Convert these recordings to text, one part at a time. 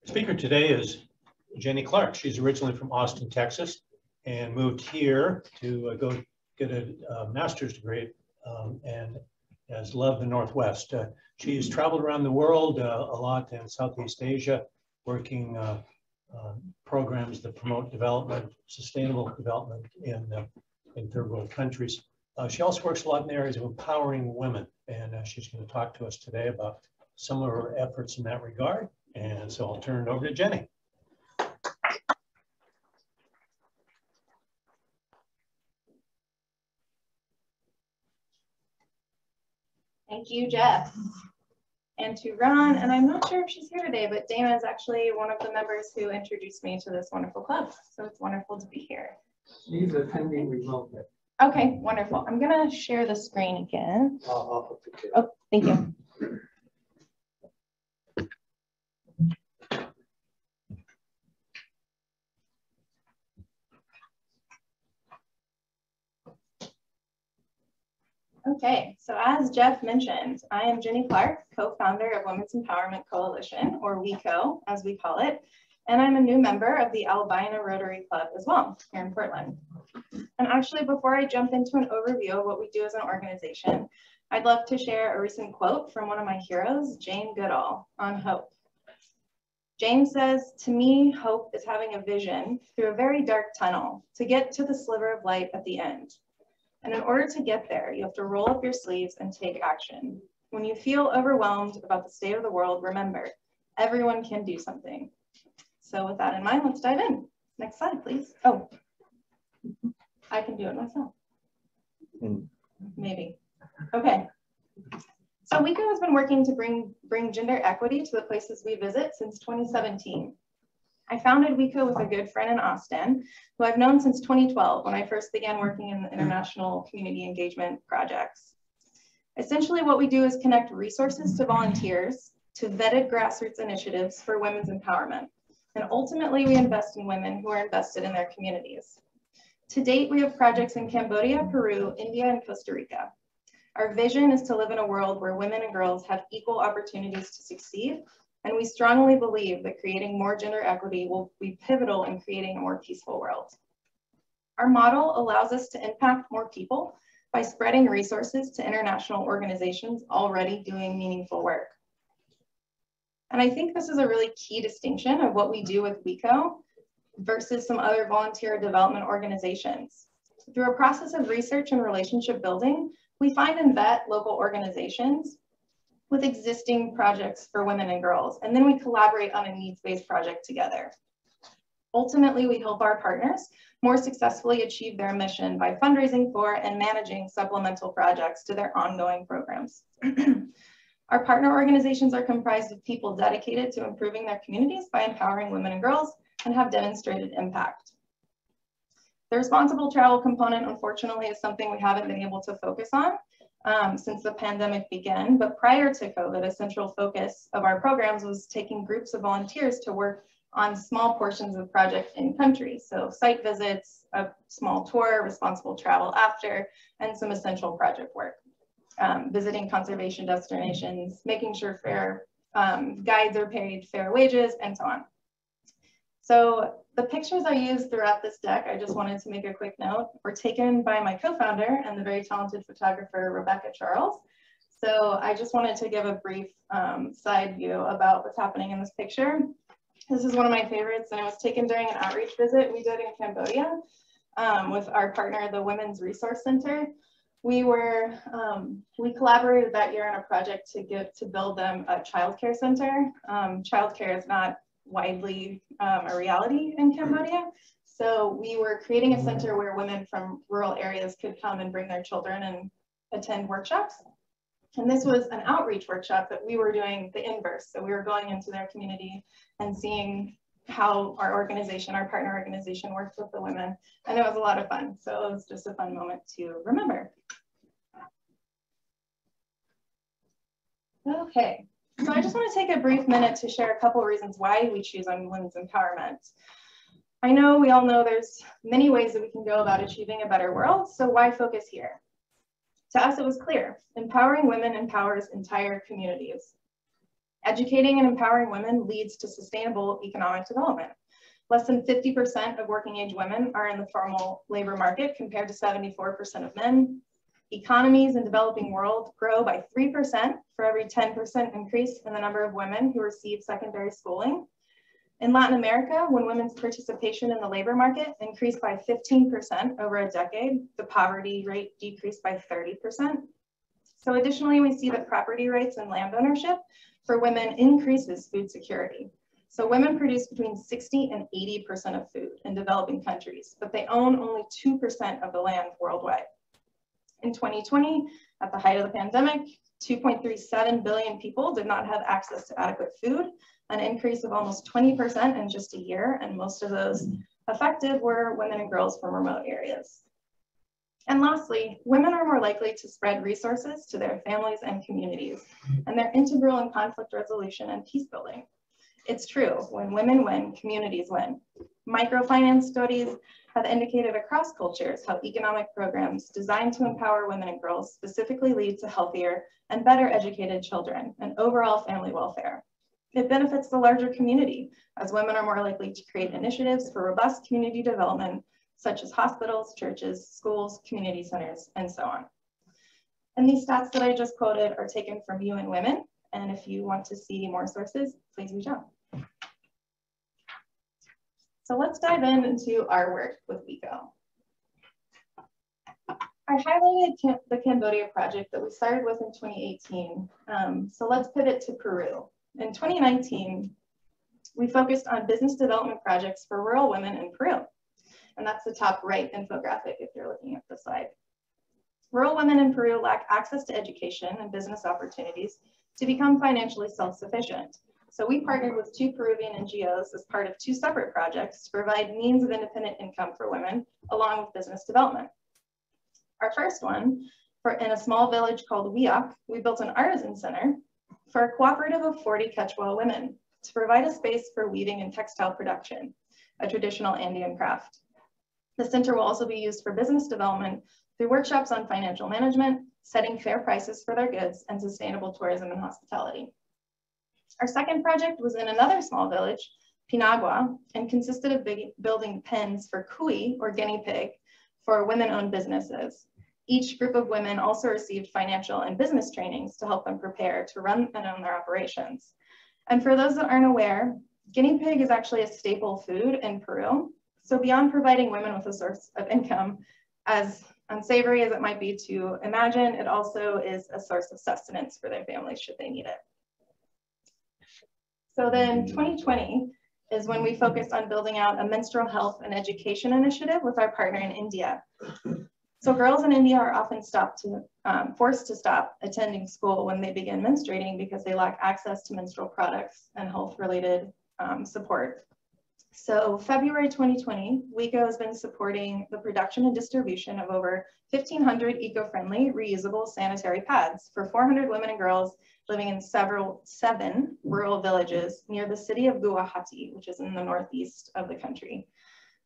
Speaker today is Jenny Clark. She's originally from Austin, Texas, and moved here to go get a master's degree and has loved the Northwest. She's traveled around the world a lot in Southeast Asia, working programs that promote development, sustainable development in third world countries. She also works a lot in the areas of empowering women, and she's going to talk to us today about some of her efforts in that regard. And so I'll turn it over to Jenny. Thank you, Jeff. And to Ron, and I'm not sure if she's here today, but Dana is actually one of the members who introduced me to this wonderful club. So it's wonderful to be here. She's attending remotely. Okay, wonderful. I'm gonna share the screen again. Oh, thank you. Okay, so as Jeff mentioned, I am Jenny Clark, co-founder of Women's Empowerment Coalition, or WECO, as we call it, and I'm a new member of the Albina Rotary Club as well, here in Portland. And actually, before I jump into an overview of what we do as an organization, I'd love to share a recent quote from one of my heroes, Jane Goodall, on hope. Jane says, "To me, hope is having a vision through a very dark tunnel to get to the sliver of light at the end. And in order to get there, you have to roll up your sleeves and take action. When you feel overwhelmed about the state of the world, remember, everyone can do something." So with that in mind, let's dive in. Next slide, please. Oh, I can do it myself. Maybe. Okay. So WECO has been working to bring gender equity to the places we visit since 2017. I founded WECO with a good friend in Austin, who I've known since 2012 when I first began working in the international community engagement projects. Essentially, what we do is connect resources to volunteers to vetted grassroots initiatives for women's empowerment. And ultimately, we invest in women who are invested in their communities. To date, we have projects in Cambodia, Peru, India, and Costa Rica. Our vision is to live in a world where women and girls have equal opportunities to succeed. And we strongly believe that creating more gender equity will be pivotal in creating a more peaceful world. Our model allows us to impact more people by spreading resources to international organizations already doing meaningful work. And I think this is a really key distinction of what we do with WECO versus some other volunteer development organizations. Through a process of research and relationship building, we find and vet local organizations with existing projects for women and girls, and then we collaborate on a needs-based project together. Ultimately, we help our partners more successfully achieve their mission by fundraising for and managing supplemental projects to their ongoing programs. Our partner organizations are comprised of people dedicated to improving their communities by empowering women and girls and have demonstrated impact. The responsible travel component, unfortunately, is something we haven't been able to focus on since the pandemic began, but prior to COVID, a central focus of our programs was taking groups of volunteers to work on small portions of projects in country. So site visits, a small tour, responsible travel after, and some essential project work. Visiting conservation destinations, making sure fair guides are paid fair wages, and so on. So the pictures I used throughout this deck, I just wanted to make a quick note, were taken by my co-founder and the very talented photographer, Rebecca Charles. So I just wanted to give a brief side view about what's happening in this picture. This is one of my favorites, and it was taken during an outreach visit we did in Cambodia with our partner, the Women's Resource Center. We collaborated that year on a project to build them a childcare center. Childcare is not widely a reality in Cambodia. So we were creating a center where women from rural areas could come and bring their children and attend workshops. And this was an outreach workshop that we were doing the inverse. So we were going into their community and seeing how our organization, our partner organization, works with the women. And it was a lot of fun. So it was just a fun moment to remember. Okay. So I just want to take a brief minute to share a couple of reasons why we choose on women's empowerment. I know we all know there's many ways that we can go about achieving a better world, so why focus here? To us, it was clear. Empowering women empowers entire communities. Educating and empowering women leads to sustainable economic development. Less than 50% of working age women are in the formal labor market compared to 74% of men. Economies in developing world grow by 3% for every 10% increase in the number of women who receive secondary schooling. In Latin America, when women's participation in the labor market increased by 15% over a decade, the poverty rate decreased by 30%. So additionally, we see that property rights and land ownership for women increases food security. So women produce between 60 and 80% of food in developing countries, but they own only 2% of the land worldwide. In 2020, at the height of the pandemic, 2.37 billion people did not have access to adequate food, an increase of almost 20% in just a year, and most of those affected were women and girls from remote areas. And lastly, women are more likely to spread resources to their families and communities, and they're integral in conflict resolution and peace building. It's true, when women win, communities win. Microfinance studies have indicated across cultures how economic programs designed to empower women and girls specifically lead to healthier and better educated children and overall family welfare. It benefits the larger community, as women are more likely to create initiatives for robust community development, such as hospitals, churches, schools, community centers, and so on. And these stats that I just quoted are taken from UN Women, and if you want to see more sources, please reach out. So let's dive into our work with WICO. I highlighted the Cambodia project that we started with in 2018. So let's pivot to Peru. In 2019, we focused on business development projects for rural women in Peru. And that's the top right infographic if you're looking at the slide. Rural women in Peru lack access to education and business opportunities to become financially self-sufficient. So we partnered with 2 Peruvian NGOs as part of 2 separate projects to provide means of independent income for women, along with business development. Our first one, in a small village called Wiak, we built an artisan center for a cooperative of 40 Quechua women to provide a space for weaving and textile production, a traditional Andean craft. The center will also be used for business development through workshops on financial management, setting fair prices for their goods, and sustainable tourism and hospitality. Our second project was in another small village, Pinagua, and consisted of building pens for kui, or guinea pig, for women-owned businesses. Each group of women also received financial and business trainings to help them prepare to run and own their operations. And for those that aren't aware, guinea pig is actually a staple food in Peru. So beyond providing women with a source of income, as unsavory as it might be to imagine, it also is a source of sustenance for their families should they need it. So then 2020 is when we focused on building out a menstrual health and education initiative with our partner in India. So girls in India are often forced to stop attending school when they begin menstruating because they lack access to menstrual products and health-related support. So February 2020, WICO has been supporting the production and distribution of over 1,500 eco-friendly, reusable sanitary pads for 400 women and girls living in 7 rural villages near the city of Guwahati, which is in the northeast of the country.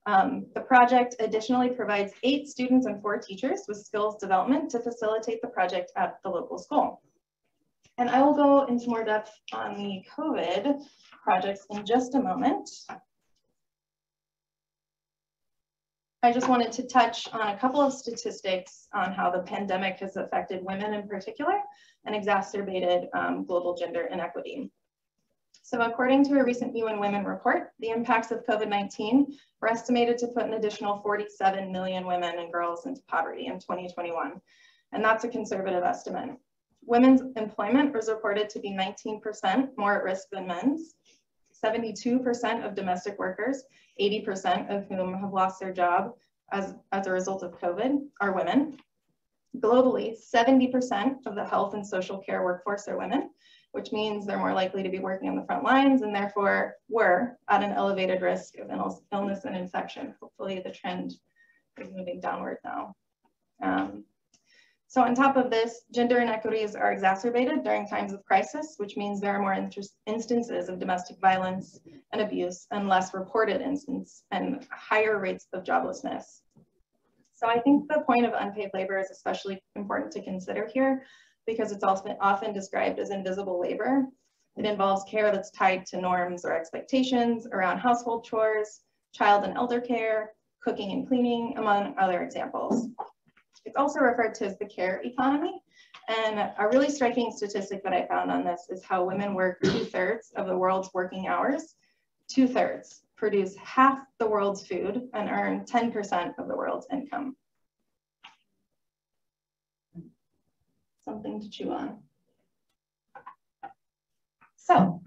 The project additionally provides 8 students and 4 teachers with skills development to facilitate the project at the local school. And I will go into more depth on the COVID projects in just a moment. I just wanted to touch on a couple of statistics on how the pandemic has affected women in particular and exacerbated global gender inequity. So according to a recent UN Women report, the impacts of COVID-19 were estimated to put an additional 47 million women and girls into poverty in 2021. And that's a conservative estimate. Women's employment was reported to be 19% more at risk than men's. 72% of domestic workers, 80% of whom have lost their job as a result of COVID, are women. Globally, 70% of the health and social care workforce are women, which means they're more likely to be working on the front lines and therefore were at an elevated risk of illness and infection. Hopefully the trend is moving downward now. So on top of this, gender inequities are exacerbated during times of crisis, which means there are more instances of domestic violence and abuse and less reported instances and higher rates of joblessness. So I think the point of unpaid labor is especially important to consider here because it's often described as invisible labor, It involves care that's tied to norms or expectations around household chores, child and elder care, cooking and cleaning, among other examples. It's also referred to as the care economy. And a really striking statistic that I found on this is how women work 2/3 of the world's working hours. 2/3 produce half the world's food and earn 10% of the world's income. Something to chew on. So,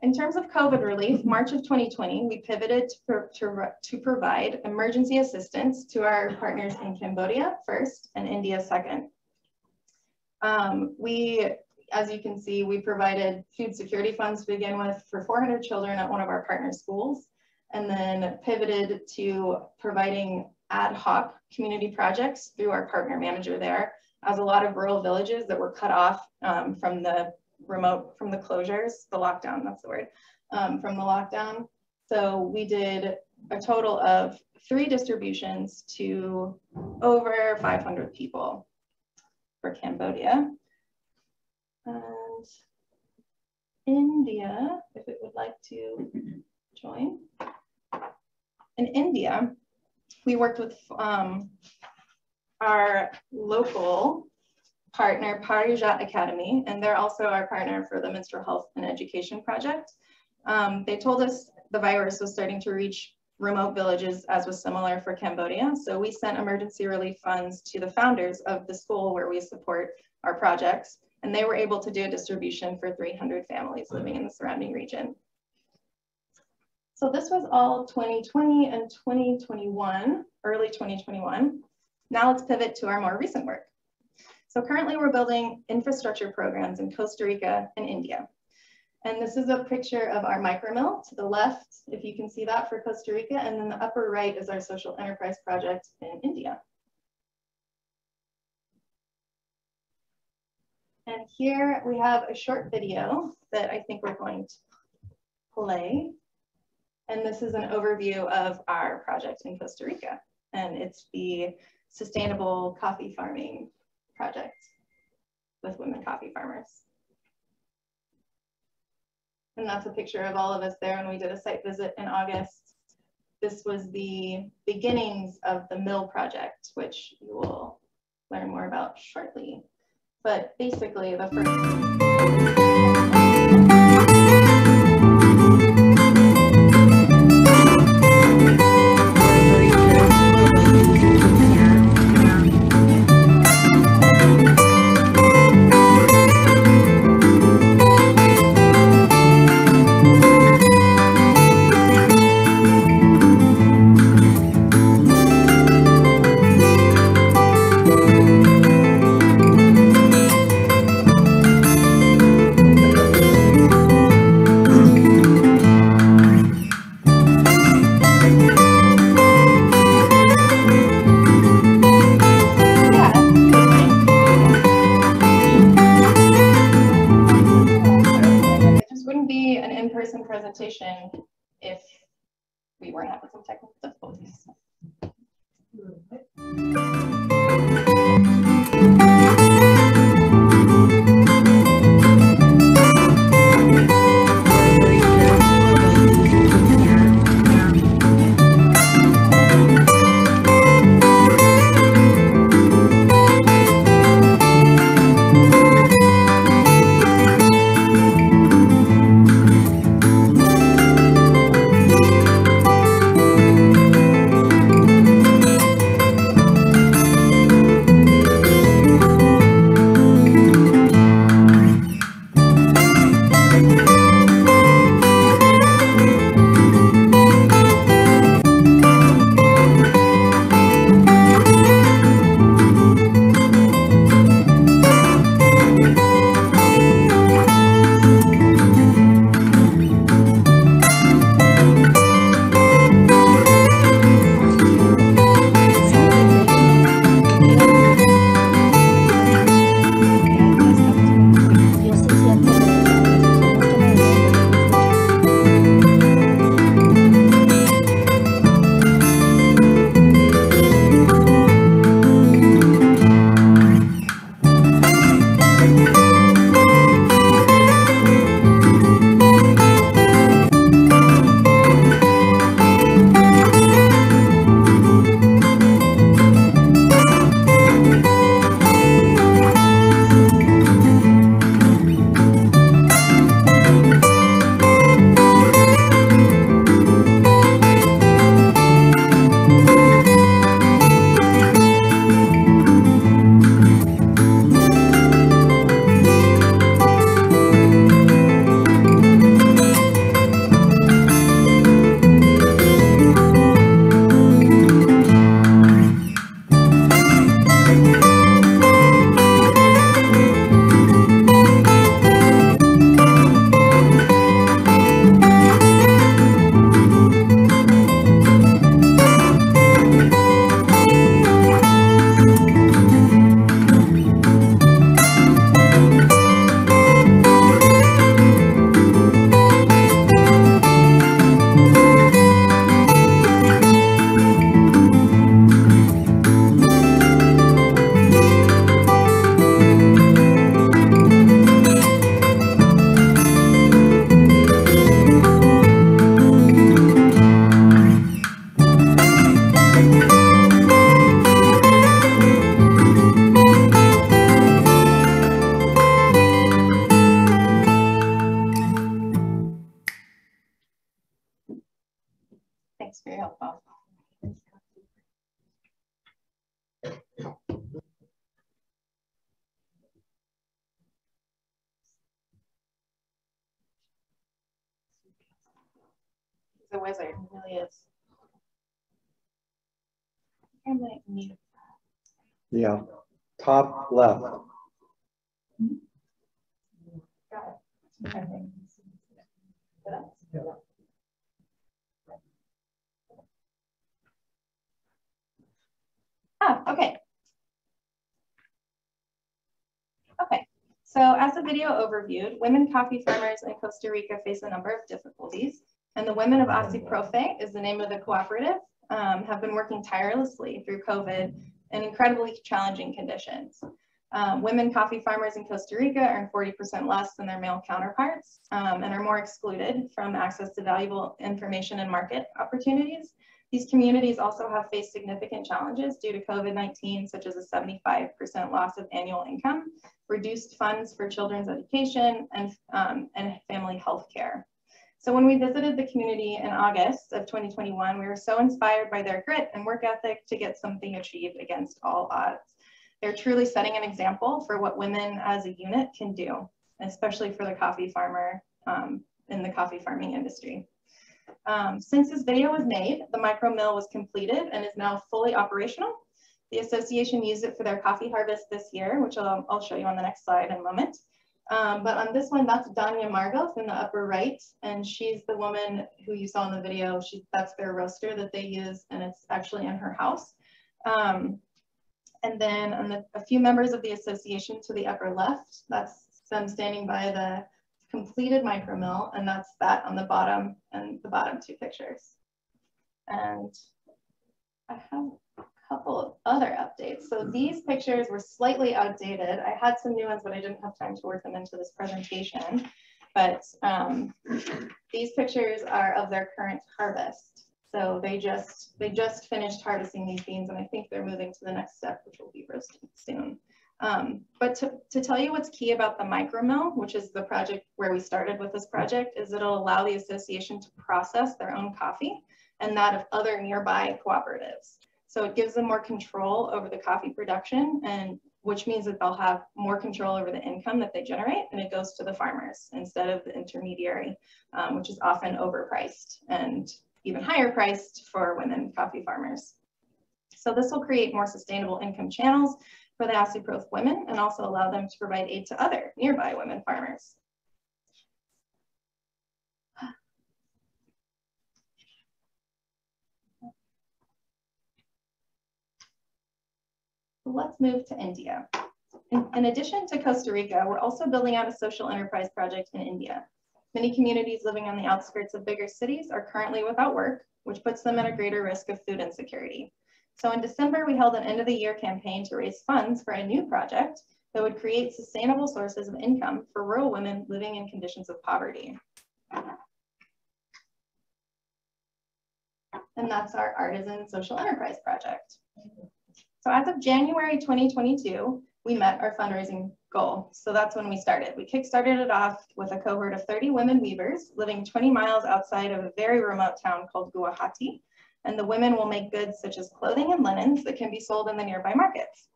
in terms of COVID relief, March of 2020, we pivoted to provide emergency assistance to our partners in Cambodia first and India second. As you can see, we provided food security funds to begin with for 400 children at one of our partner schools, and then pivoted to providing ad hoc community projects through our partner manager there, as a lot of rural villages that were cut off from the closures, the lockdown, that's the word, from the lockdown. So we did a total of 3 distributions to over 500 people for Cambodia. And India, if it would like to join. In India, we worked with our local partner, Parijat Academy, and they're also our partner for the Menstrual Health and Education Project. They told us the virus was starting to reach remote villages, as was similar for Cambodia. So we sent emergency relief funds to the founders of the school where we support our projects, and they were able to do a distribution for 300 families living in the surrounding region. So this was all 2020 and 2021, early 2021. Now let's pivot to our more recent work. So currently we're building infrastructure programs in Costa Rica and India. And this is a picture of our micromill to the left, if you can see that, for Costa Rica, and then the upper right is our social enterprise project in India. And here we have a short video that I think we're going to play. And this is an overview of our project in Costa Rica. And it's the sustainable coffee farming project with women coffee farmers. And that's a picture of all of us there when we did a site visit in August. This was the beginnings of the mill project, which you will learn more about shortly. But basically the first... presentation if we weren't having some technical difficulties. very helpful. He's a wizard, he really is. I'm gonna mute. Yeah, top left. Got it. Okay. Yeah. Okay. Okay, so as the video overviewed, women coffee farmers in Costa Rica face a number of difficulties, and the Women of Asiprofe is the name of the cooperative, have been working tirelessly through COVID in incredibly challenging conditions. Women coffee farmers in Costa Rica earn 40% less than their male counterparts and are more excluded from access to valuable information and market opportunities. These communities also have faced significant challenges due to COVID-19, such as a 75% loss of annual income, reduced funds for children's education, and family health care. So when we visited the community in August of 2021, we were so inspired by their grit and work ethic to get something achieved against all odds. They're truly setting an example for what women as a unit can do, especially for the coffee farmer in the coffee farming industry. Since this video was made, the micro mill was completed and is now fully operational. The association used it for their coffee harvest this year, which I'll show you on the next slide in a moment. But on this one, that's Danya Margoff in the upper right, and she's the woman who you saw in the video. That's their roaster that they use, and it's actually in her house. And then on a few members of the association to the upper left, that's them standing by the completed micro mill, and that's that on the bottom and the bottom two pictures. And I have a couple of other updates. So these pictures were slightly outdated. I had some new ones, but I didn't have time to work them into this presentation. But these pictures are of their current harvest. So they just finished harvesting these beans, and I think they're moving to the next step, which will be roasting soon. But to tell you what's key about the micro mill, which is the project where we started with this project, is it'll allow the association to process their own coffee and that of other nearby cooperatives. So it gives them more control over the coffee production, and which means that they'll have more control over the income that they generate, and it goes to the farmers instead of the intermediary, which is often overpriced and even higher priced for women coffee farmers. So this will create more sustainable income channels for the Asiprofe women and also allow them to provide aid to other nearby women farmers. Let's move to India. In addition to Costa Rica, we're also building out a social enterprise project in India. Many communities living on the outskirts of bigger cities are currently without work, which puts them at a greater risk of food insecurity. So in December, we held an end of the year campaign to raise funds for a new project that would create sustainable sources of income for rural women living in conditions of poverty. And that's our Artisan Social Enterprise Project. So as of January 2022, we met our fundraising goal. So that's when we started. We kickstarted it off with a cohort of 30 women weavers living 20 miles outside of a very remote town called Guwahati. And the women will make goods such as clothing and linens that can be sold in the nearby markets.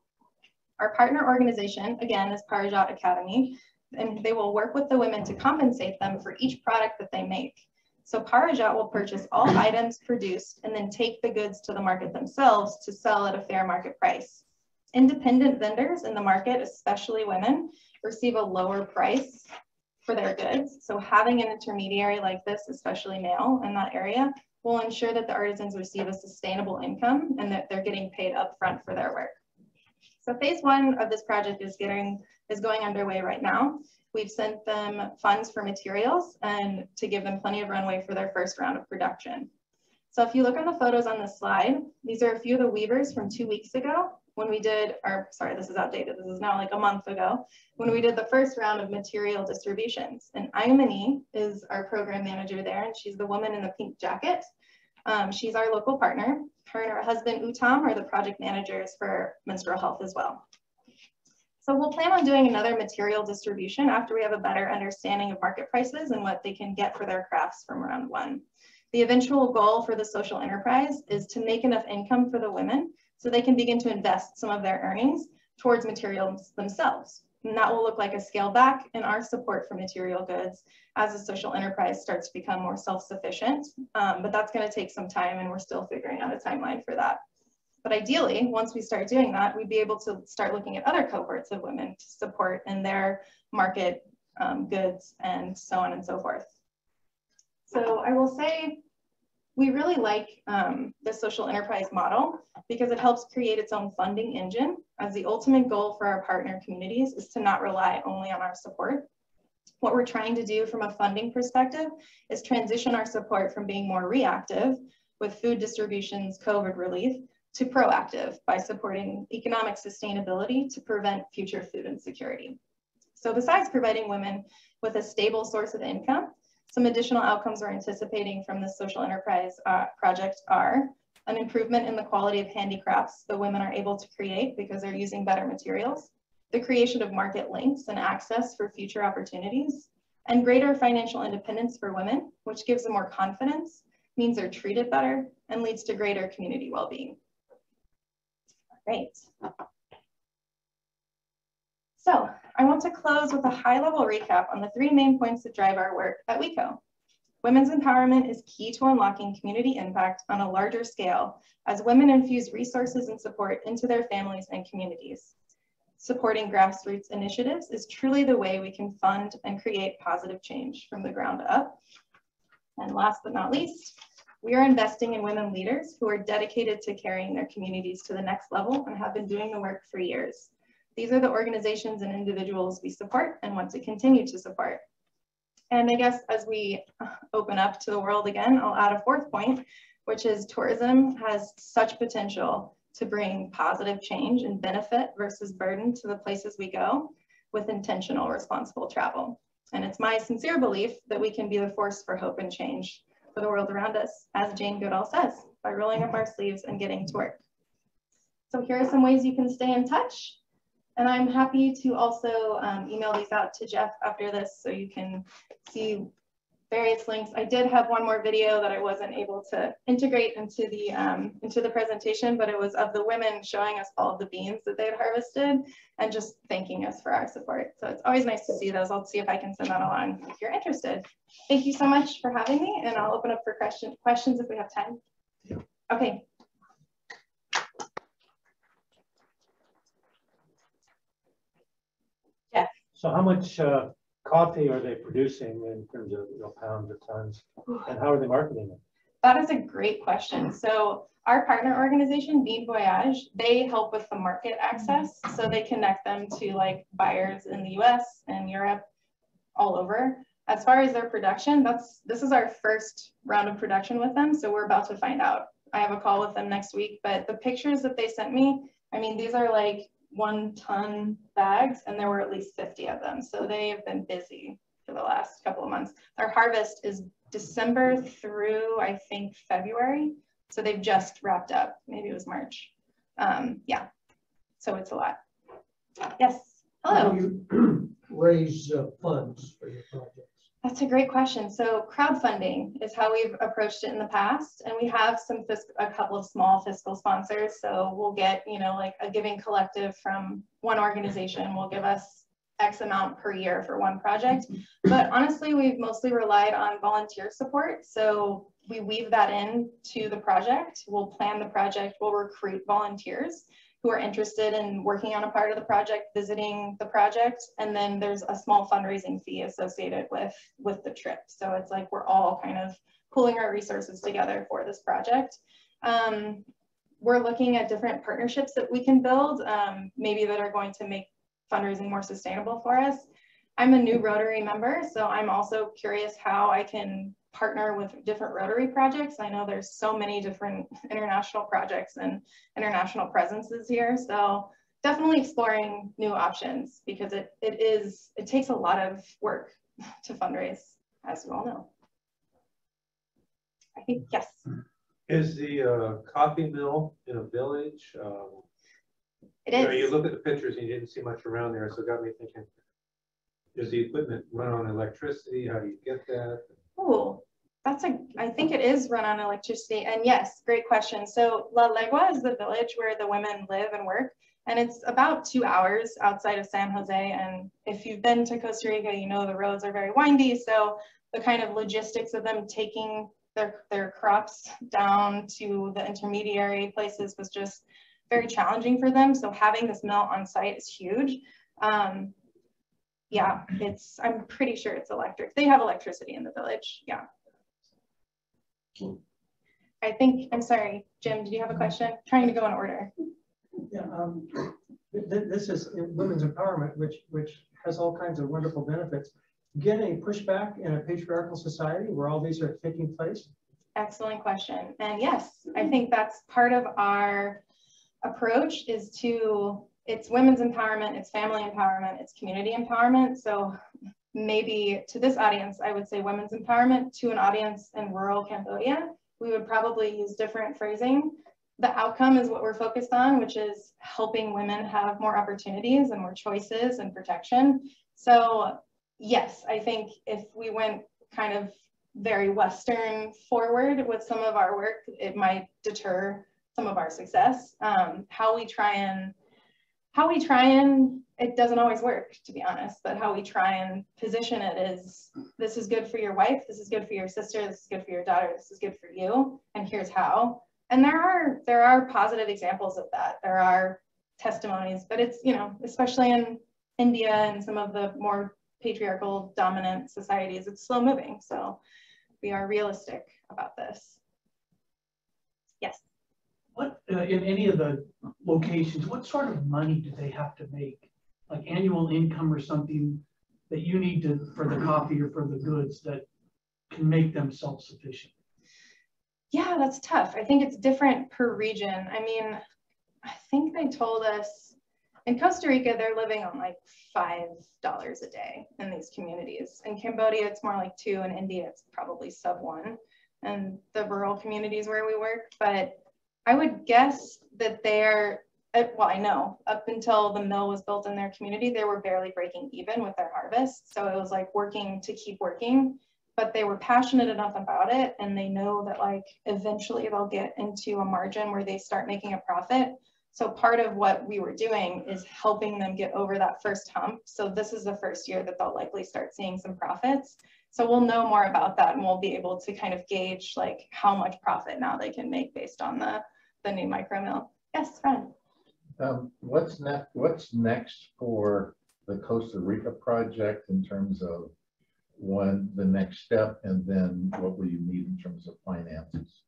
Our partner organization, again, is Parajat Academy, and they will work with the women to compensate them for each product that they make. So Parajat will purchase all items produced and then take the goods to the market themselves to sell at a fair market price. Independent vendors in the market, especially women, receive a lower price for their goods. So having an intermediary like this, especially male in that area, will ensure that the artisans receive a sustainable income and that they're getting paid upfront for their work. So phase one of this project is going underway right now. We've sent them funds for materials and to give them plenty of runway for their first round of production. So if you look on the photos on this slide, these are a few of the weavers from 2 weeks ago when we did, or sorry, this is outdated. This is now like a month ago, when we did the first round of material distributions. And Aymani is our program manager there, and she's the woman in the pink jacket. She's our local partner. Her and her husband, Uttam, are the project managers for menstrual health as well. So we'll plan on doing another material distribution after we have a better understanding of market prices and what they can get for their crafts from round one. The eventual goal for the social enterprise is to make enough income for the women so they can begin to invest some of their earnings towards materials themselves. And that will look like a scale back in our support for material goods as the social enterprise starts to become more self-sufficient. But that's going to take some time, and we're still figuring out a timeline for that. But ideally, once we start doing that, we'd be able to start looking at other cohorts of women to support in their market goods and so on and so forth. So I will say we really like the social enterprise model because it helps create its own funding engine, as the ultimate goal for our partner communities is to not rely only on our support. What we're trying to do from a funding perspective is transition our support from being more reactive with food distributions, COVID relief, to proactive by supporting economic sustainability to prevent future food insecurity. So besides providing women with a stable source of income, some additional outcomes we're anticipating from this social enterprise project are an improvement in the quality of handicrafts that women are able to create because they're using better materials, the creation of market links and access for future opportunities, and greater financial independence for women, which gives them more confidence, means they're treated better, and leads to greater community well-being. Great. So I want to close with a high-level recap on the 3 main points that drive our work at WECO. Women's empowerment is key to unlocking community impact on a larger scale as women infuse resources and support into their families and communities. Supporting grassroots initiatives is truly the way we can fund and create positive change from the ground up. And last but not least, we are investing in women leaders who are dedicated to carrying their communities to the next level and have been doing the work for years. These are the organizations and individuals we support and want to continue to support. And I guess as we open up to the world again, I'll add a 4th point, which is tourism has such potential to bring positive change and benefit versus burden to the places we go with intentional, responsible travel. And it's my sincere belief that we can be the force for hope and change for the world around us, as Jane Goodall says, by rolling up our sleeves and getting to work. So here are some ways you can stay in touch. And I'm happy to also email these out to Jeff after this so you can see various links. I did have one more video that I wasn't able to integrate into the presentation, but it was of the women showing us all of the beans that they had harvested and just thanking us for our support. So it's always nice to see those. I'll see if I can send that along if you're interested. Thank you so much for having me, and I'll open up for questions if we have time. Okay. Jeff. So how much coffee are they producing in terms of pounds or tons, and how are they marketing it? That is a great question. So our partner organization, Bean Voyage, they help with the market access. So they connect them to like buyers in the US and Europe, all over. As far as their production, this is our first round of production with them. So we're about to find out. I have a call with them next week, but the pictures that they sent me, I mean, these are like 1-ton bags, and there were at least 50 of them. So they have been busy for the last couple of months. Their harvest is December through, I think, February. So they've just wrapped up. Maybe it was March. Yeah, so it's a lot. Yes, hello. How do you raise funds for your projects? That's a great question. So crowdfunding is how we've approached it in the past. And we have a couple of small fiscal sponsors. So we'll get, like a giving collective from one organization will give us X amount per year for one project. But honestly, we've mostly relied on volunteer support. So we weave that in to the project. We'll plan the project, we'll recruit volunteers who are interested in working on a part of the project, visiting the project, and then there's a small fundraising fee associated with the trip. So it's like we're all kind of pooling our resources together for this project. We're looking at different partnerships that we can build, maybe that are going to make fundraising more sustainable for us. I'm a new Rotary member, so I'm also curious how I can partner with different Rotary projects. I know there's so many different international projects and international presences here. So definitely exploring new options because it takes a lot of work to fundraise, as you all know. I think, yes. Is the coffee mill in a village? It is. You look at the pictures and you didn't see much around there, so it got me thinking, does the equipment run on electricity? How do you get that? Oh, that's a I think it is run on electricity. And yes, great question. So La Legua is the village where the women live and work. And it's about 2 hours outside of San Jose. And if you've been to Costa Rica, you know the roads are very windy. So the kind of logistics of them taking their crops down to the intermediary places was just very challenging for them. So having this mill on site is huge. Yeah, I'm pretty sure it's electric. They have electricity in the village. Yeah. I think, I'm sorry, Jim, did you have a question? Trying to go in order. Yeah, this is women's empowerment, which has all kinds of wonderful benefits. Get any pushback in a patriarchal society where all these are taking place? Excellent question. And yes, I think that's part of our approach is it's women's empowerment, it's family empowerment, it's community empowerment. So maybe to this audience, I would say women's empowerment. To an audience in rural Cambodia, we would probably use different phrasing. The outcome is what we're focused on, which is helping women have more opportunities and more choices and protection. So yes, I think if we went kind of very Western forward with some of our work, it might deter some of our success. How we try and, it doesn't always work, to be honest, but how we try and position it is, this is good for your wife, this is good for your sister, this is good for your daughter, this is good for you, and here's how. And there are positive examples of that. There are testimonies, but it's, you know, especially in India and some of the more patriarchal dominant societies, it's slow moving. So we are realistic about this. Yes. What, in any of the locations, what sort of money do they have to make? Like annual income or something that you need to, for the coffee or for the goods that can make them self-sufficient? Yeah, That's tough. I think it's different per region. I mean, I think they told us in Costa Rica, they're living on like $5 a day in these communities. In Cambodia, it's more like $2. In India, it's probably sub $1. And the rural communities where we work, but I would guess that they're, well, I know up until the mill was built in their community, they were barely breaking even with their harvest. So it was like working to keep working, but they were passionate enough about it. And they know that like eventually they'll get into a margin where they start making a profit. So part of what we were doing is helping them get over that first hump. So this is the first year that they'll likely start seeing some profits. So we'll know more about that and we'll be able to kind of gauge like how much profit now they can make based on the new micro mill. Yes, Fran. What's next for the Costa Rica project in terms of the next step, and then what will you need in terms of finances?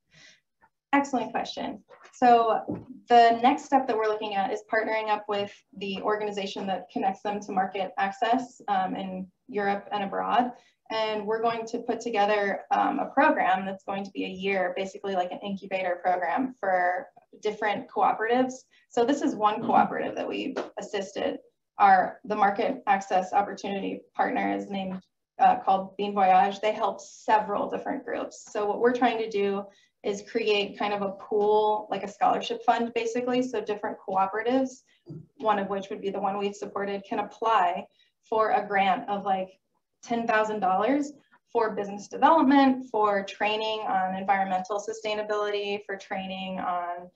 Excellent question. So the next step that we're looking at is partnering up with the organization that connects them to market access in Europe and abroad. And we're going to put together a program that's going to be a year, basically like an incubator program for different cooperatives. So this is one cooperative that we've assisted. The market access opportunity partner is named called Bean Voyage. They help several different groups. So what we're trying to do is create kind of a pool, like a scholarship fund basically. So different cooperatives, one of which would be the one we've supported, can apply for a grant of like $10,000 for business development, for training on environmental sustainability, for training on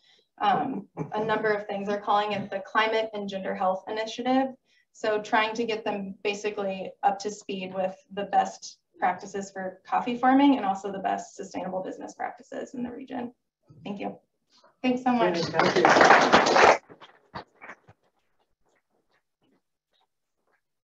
a number of things. They're calling it the Climate and Gender Health Initiative. So trying to get them basically up to speed with the best practices for coffee farming and also the best sustainable business practices in the region. Thank you. Thanks so much. Thank you.